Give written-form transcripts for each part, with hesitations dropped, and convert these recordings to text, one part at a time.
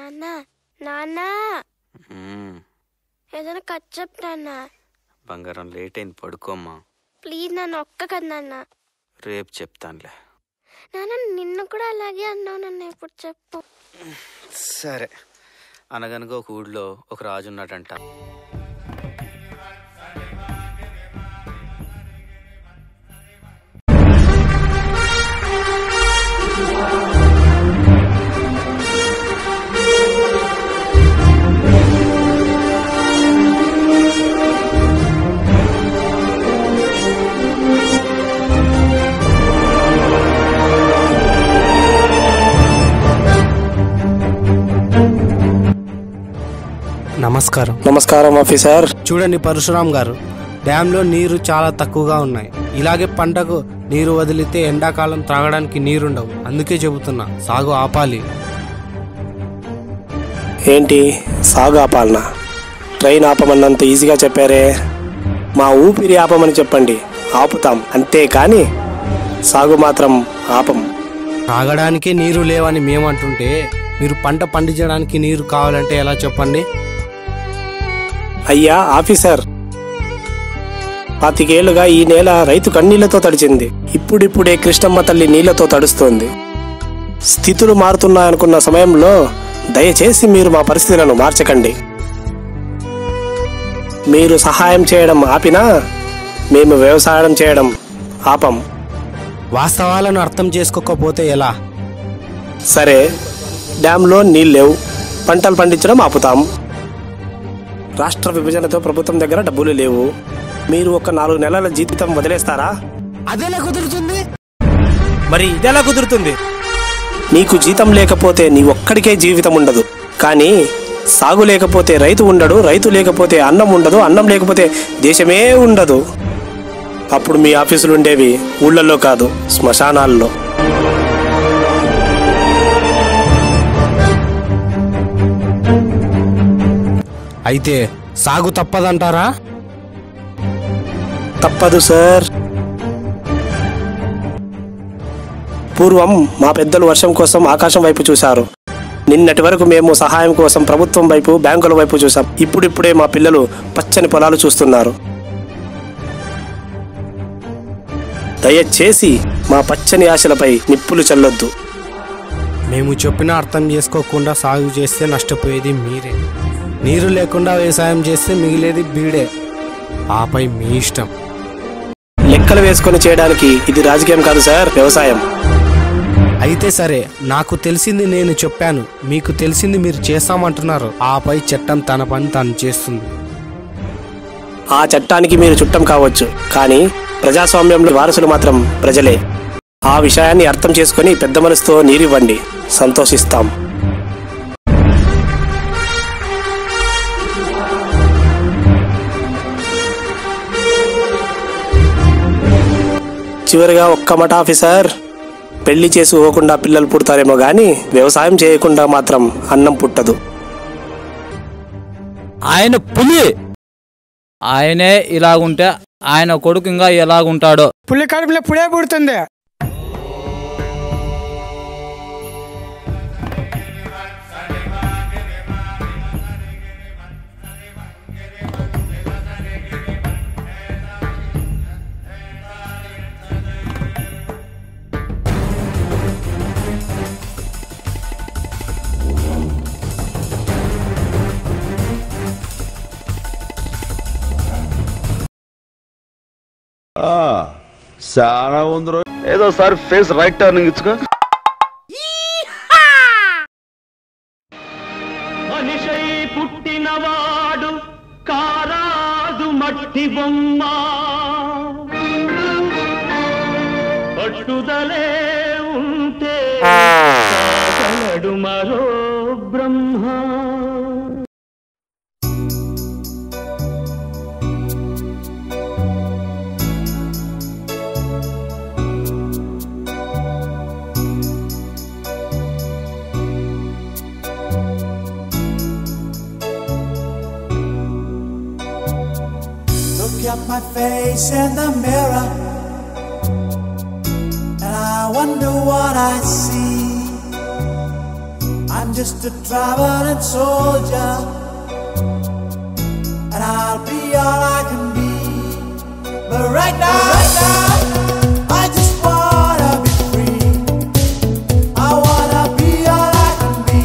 నాన్న నాన్న ఏదైనా కథ చెప్పు నాన్న. బంగారం లేట్ అయింది, పడుకోమ్మా ప్లీజ్ నాన్న, ఒక్క కథ నాన్న. రేపు చెప్తానులే. నాన్న నిన్ను కూడా అలాగే అన్నావు నాన్న, ఇప్పుడు చెప్పు. సరే. అనగనగా ఒక ఊళ్ళో ఒక రాజు ఉన్నాడంట. నమస్కారం. నమస్కారం ఆఫీసర్. చూడండి పరశురామ్ గారు, డ్యాంలో నీరు చాలా తక్కువగా ఉన్నాయి. ఇలాగే పంటకు నీరు వదిలితే ఎండాకాలం త్రాగడానికి నీరుండవు. అందుకే చెబుతున్నా, సాగు ఆపాలి. ఏంటి సాగు ఆపాలనా? ట్రైన్ ఆపమన్నంత ఈజీగా చెప్పారే. మా ఊపిరి ఆపమని చెప్పండి, ఆపుతాం. అంతేకాని సాగు మాత్రం ఆపం. తాగడానికి నీరు లేవని మేమంటుంటే మీరు పంట పండించడానికి నీరు కావాలంటే ఎలా చెప్పండి? అయ్యా ఆఫీసర్, 25 ఏళ్లుగా ఈ నేల రైతు కన్నీళ్లతో తడిచింది. ఇప్పుడిప్పుడే కృష్ణమ్మ తల్లి నీళ్లతో తడుస్తోంది. స్థితులు మారుతున్నాయనుకున్న సమయంలో దయచేసి మీరు మా పరిస్థితులను మార్చకండి. మీరు సహాయం చేయడం ఆపినా మేము వ్యవసాయం చేయడం ఆపం. వాస్తవాలను అర్థం చేసుకోకపోతే ఎలా? సరే, డ్యాంలో నీళ్ళేవు, పంటలు పండించడం ఆపుతాం. రాష్ట్ర విభజనతో ప్రభుత్వం దగ్గర డబ్బులు లేవు. మీరు ఒక 4 నెలల జీతం వదిలేస్తారా? అదెలా కుదురుతుంది? మరి ఇదెలా కుదురుతుంది? నీకు జీతం లేకపోతే నీ ఒక్కడికే జీవితం ఉండదు. కానీ సాగు లేకపోతే రైతు ఉండడు, రైతు లేకపోతే అన్నం ఉండదు, అన్నం లేకపోతే దేశమే ఉండదు. అప్పుడు మీ ఆఫీసులు ఉండేవి ఊళ్ళల్లో కాదు, శ్మశానాల్లో. అయితే సాగు తప్పదంటారా? తప్పదు సార్. పూర్వం మా పెద్దలు వర్షం కోసం ఆకాశం వైపు చూశారు. నిన్నటి వరకు మేము సహాయం కోసం ప్రభుత్వం వైపు, బ్యాంకుల వైపు చూసాం. ఇప్పుడిప్పుడే మా పిల్లలు పచ్చని పొలాలు చూస్తున్నారు. దయచేసి మా పచ్చని ఆశలపై నిప్పులు చల్లొద్దు. మేము చెప్పినా అర్థం చేసుకోకుండా సాగు చేస్తే నష్టపోయేది మీరే. నీరు లేకుండా వ్యవసాయం చేస్తే మిగిలేది బీడే. ఆపై మీ ఇష్టం. లెక్కలు వేసుకొని చేయడానికి ఇది రాజకీయం కాదు సార్, వ్యవసాయం. అయితే సరే, నాకు తెలిసింది నేను చెప్పాను, మీకు తెలిసింది మీరు చేస్తామంటున్నారు. ఆపై చట్టం తన పని తాను చేస్తుంది. ఆ చట్టానికి మీరు చుట్టం కావచ్చు, కానీ ప్రజాస్వామ్యంలో వారసులు మాత్రం ప్రజలే. ఆ విషయాన్ని అర్థం చేసుకుని పెద్ద మనసుతో నీరివ్వండి, సంతోషిస్తాం. చివరిగా ఒక్క మాట ఆఫీసర్, పెళ్లి చేసుకోకుండా పిల్లలు పుడతారేమో గాని వ్యవసాయం చేయకుండా మాత్రం అన్నం పుట్టదు. ఆయన పులి, ఆయనే ఇలాగుంటే ఆయన కొడుకు ఇంకా ఎలాగుంటాడో. పులి కడుపులో పుడే పుడుతుంది. చాలా ఉంది. ఏదో సార్ ఫేస్ రైట్ టర్నింగ్ ఇచ్చుకో. మనిషై పుట్టినవాడు కారాదు మట్టి బొమ్మ, పట్టుదలే ఉంటే కాగలడు మరో బ్రహ్మ. Look at my face in the mirror, and I wonder what I see. I'm just a traveling soldier, and I'll be all I can be. But right now, I just wanna be free. I wanna be all I can be.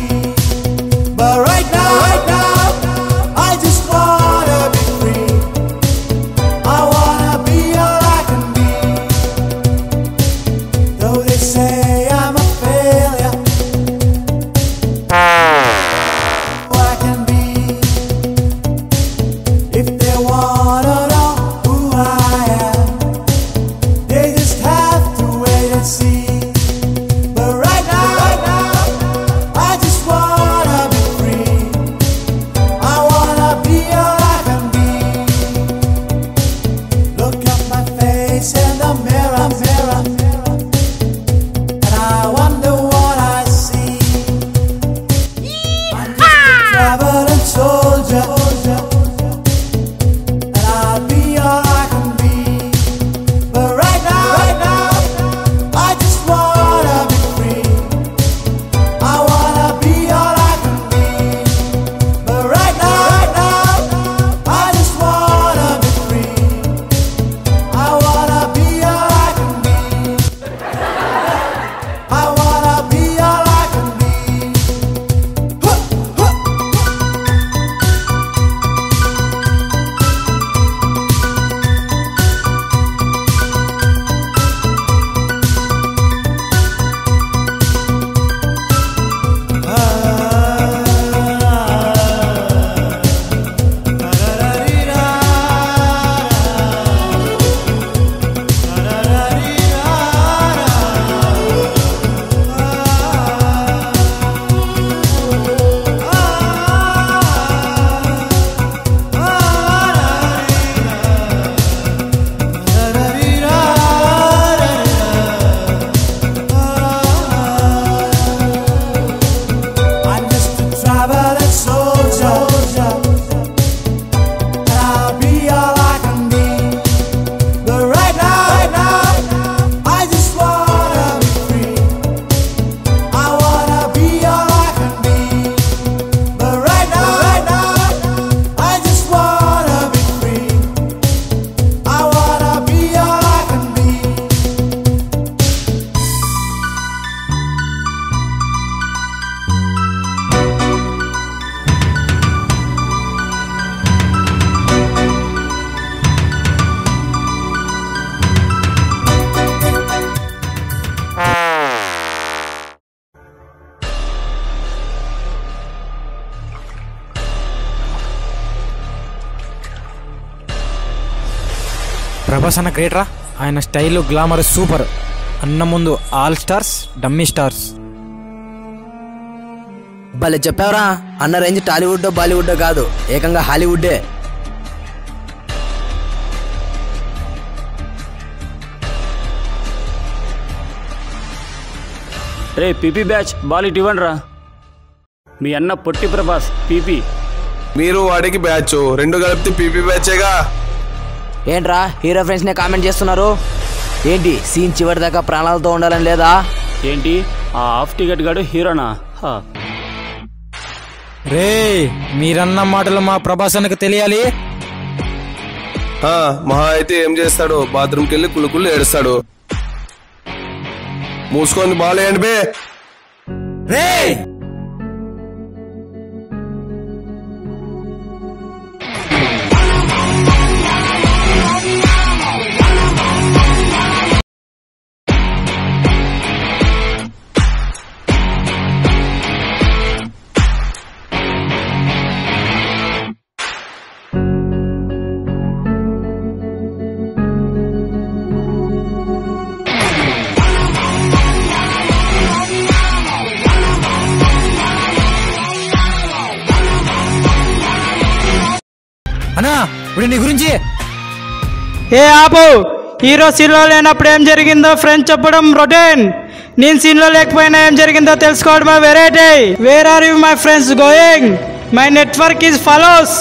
But right now, I just wanna be free. I wanna be all I can be. Though they say I'm a failure, I can be. If they wanna know who I am, they just have to wait and see. But right now, I just wanna be free. I wanna be all I can be. Look at my face in the mirror, and I wonder what I see. I'm just a traveling soldier, and I'll be all I can be. But right now, I just wanna be free. I wanna be all I can be. But right now, I just wanna be free. I wanna be all I can be. I wanna be all I can be. I'm just a traveling soldier, and I'll be all I can be. But right now, I just wanna be free. I wanna be all I can be. But right now, I just wanna be free. I wanna be all I can be. Prabhas అన్న గ్రేట్రా. ఆయన style glamour super. అన్న ముందు all stars, dummy stars. భలే చెప్పావురా. అన్న range Tollywood Bollywood కాదు, ఏకంగా హాలీవుడ్డే. రే PP batch ball ఇటు ఇవ్వండి రా. మీ అన్న పొట్టి ప్రభాస్ పీపీ. మీరు వాడికి బ్యాచ్ రెండు కలిపితే పీపీ బ్యాచేగా. ఏంట్రా హీరో ఫ్రెండ్స్ నే కామెంట్ చేస్తున్నారు? ఏంటి సీన్ చివరి దాకా ప్రాణాలతో ఉండాలని లేదా? ఏంటి ఆ హాఫ్ టికెట్ గాడు హీరోనా? రే మీరన్న మాటలు మా ప్రభాస్ అన్నకు తెలియాలి. మహా అయితే ఏం చేస్తాడు? బాత్రూమ్కి వెళ్ళి కుళ్ళు ఏడుస్తాడు. మూసుకొని బాలేయండి బే. రే అన్నా ఇప్పుడు నీ గురించి ఏ ఆపు. హీరో సీన్లో లేనప్పుడు ఏం జరిగిందో ఫ్రెండ్స్ చెప్పడం రొటీన్. నేను సీన్లో లేకపోయినా ఏం జరిగిందో తెలుసుకోవడం variety. Where are you my friends going? My network is follows.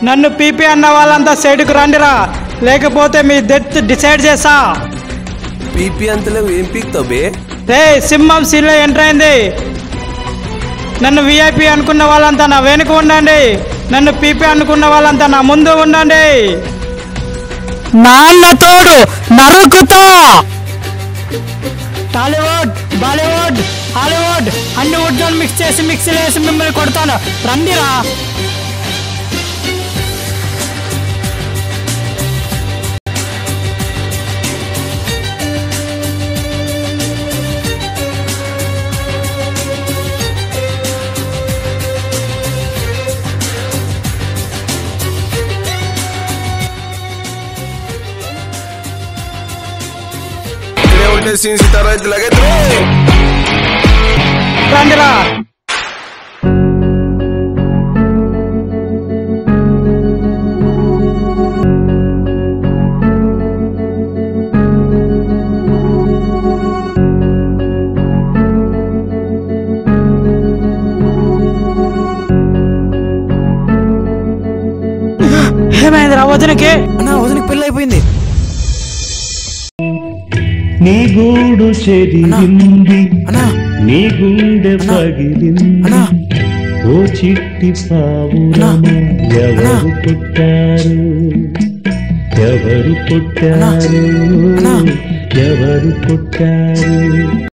నన్ను పీపీ అన్న వాళ్ళంతా సైడ్కు రండిరా, లేకపోతే మీ డెత్ డిసైడ్ చేసా. పీపీ అంతలో ఏం పీక్తావు బే? రే సింహం సీన్లో ఎంటర్ అయింది. నన్ను విఐపి అనుకున్న వాళ్ళంతా నా వెనుక ఉండండి, నన్ను పీపీ అనుకున్న వాళ్ళంతా నా ముందు ఉండండి. నాన్న తోడు నరుకుతా. టాలీవుడ్, బాలీవుడ్, హాలీవుడ్ అన్ని వుడ్లను మిక్స్ చేసి మిక్సీలో వేసి మిమ్మల్ని కొడతాను, రండిరా. sin citar a la que రండిరా. ఏమైందిరా వదినకి? వదినకి పెళ్ళి అయిపోయింది. నీ గూడు చెరిగింది, నీ గుండె పగిలింది, ఓ చిట్టి పావురము ఎవరు పుట్టారు, ఎవరు పుట్టారు, ఎవరు పుట్టారు.